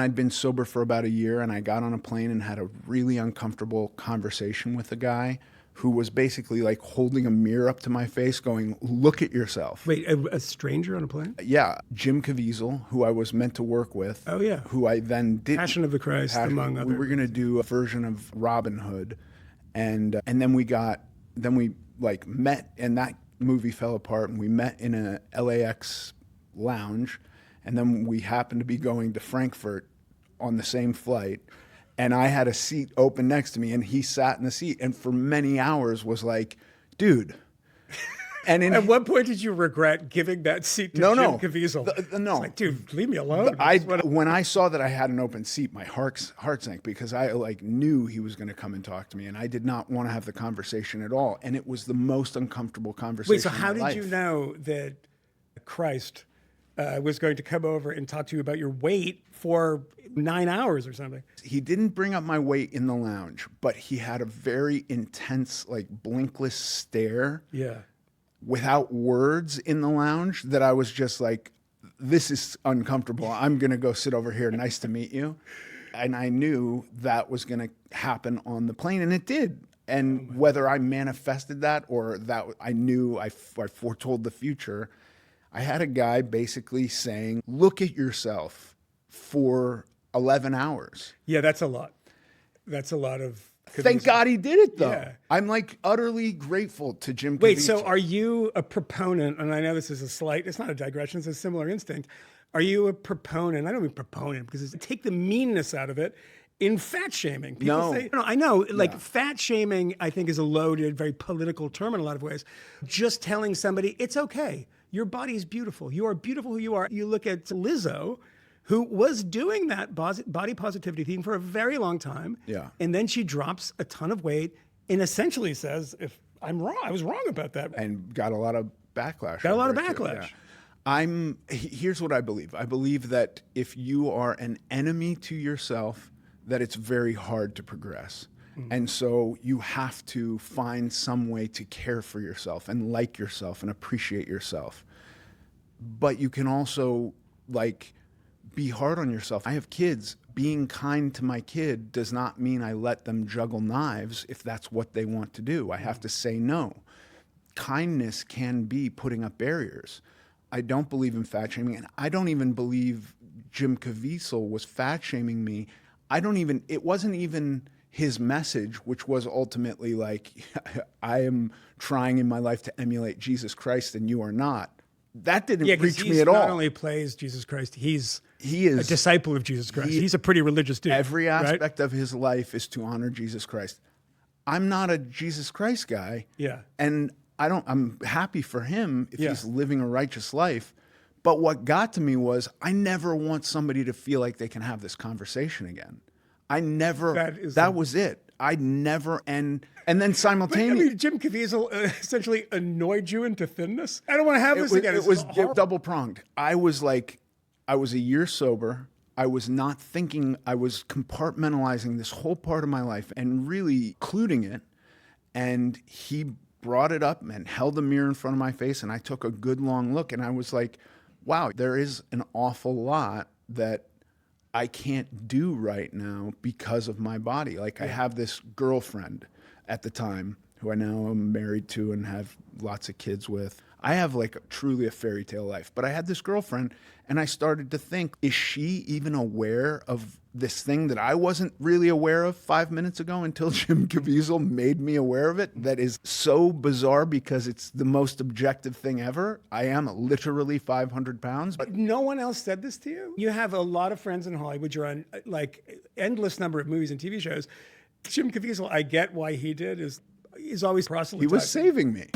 I'd been sober for about a year, and I got on a plane and had a really uncomfortable conversation with a guy who was basically like holding a mirror up to my face going, look at yourself. Wait, a stranger on a plane? Yeah. Jim Caviezel, who I was meant to work with. Oh, yeah. Who I then did. Passion of the Christ, among others. We were going to do a version of Robin Hood. And then we like met, and that movie fell apart, and we met in a LAX lounge. And then we happened to be going to Frankfurt on the same flight. And I had a seat open next to me, and he sat in the seat, and for many hours was like, dude. And at what point did you regret giving that seat to Jim Caviezel? No. It's like, dude, leave me alone. When I saw that I had an open seat, my heart sank, because I like knew he was going to come and talk to me, and I did not want to have the conversation at all. And it was the most uncomfortable conversation. Wait, so how did you know that Christ was going to come over and talk to you about your weight for 9 hours or something? He didn't bring up my weight in the lounge, but he had a very intense, like, blinkless stare. Yeah. Without words in the lounge that I was just like, this is uncomfortable. I'm going to go sit over here. Nice to meet you. And I knew that was going to happen on the plane, and it did. And whether I manifested that or that I knew I foretold the future, I had a guy basically saying, look at yourself for 11 hours. Yeah, that's a lot. That's a lot of... Thank God he did it, though. Yeah. I'm like utterly grateful to Jim Caviezel. Wait, so are you a proponent, and I know this is it's not a digression, it's a similar instinct. Are you a proponent? I don't mean proponent, because take the meanness out of it, in fat shaming. People say, I know, like fat shaming, I think, is a loaded, very political term in a lot of ways. Just telling somebody, it's okay. Your body is beautiful. You are beautiful who you are. You look at Lizzo, who was doing that body positivity thing for a very long time. Yeah. And then she drops a ton of weight and essentially says, if I'm wrong, I was wrong about that. And got a lot of backlash. Got a lot of backlash. Yeah. Here's what I believe. I believe that if you are an enemy to yourself, that it's very hard to progress. Mm-hmm. And so you have to find some way to care for yourself and like yourself and appreciate yourself. But you can also, like, be hard on yourself. I have kids. Being kind to my kid does not mean I let them juggle knives if that's what they want to do. I have to say no. Kindness can be putting up barriers. I don't believe in fat shaming, and I don't even believe Jim Caviezel was fat shaming me. It wasn't even his message, which was ultimately like, I am trying in my life to emulate Jesus Christ and you are not. That didn't reach me at all. He not only plays Jesus Christ, he is a disciple of Jesus Christ. He's a pretty religious dude. Every aspect of his life is to honor Jesus Christ. I'm not a Jesus Christ guy. Yeah. And I'm happy for him if he's living a righteous life. But what got to me was, I never want somebody to feel like they can have this conversation again. That was it. I never, and then simultaneously. Jim Caviezel essentially annoyed you into thinness? I don't want to have this again. It was double pronged. I was a year sober. I was not thinking, I was compartmentalizing this whole part of my life and really including it. And he brought it up and held the mirror in front of my face, and I took a good long look, and I was like, wow, there is an awful lot that I can't do right now because of my body. Like, I have this girlfriend at the time who I now am married to and have lots of kids with. I have like truly a fairy tale life, but I had this girlfriend, and I started to think, is she even aware of this thing that I wasn't really aware of 5 minutes ago until Jim Caviezel made me aware of it? That is so bizarre because it's the most objective thing ever. I am literally 500 pounds. But no one else said this to you? You have a lot of friends in Hollywood. You're on like endless number of movies and TV shows. Jim Caviezel, I get why he did, is always proselytizing. He was saving me.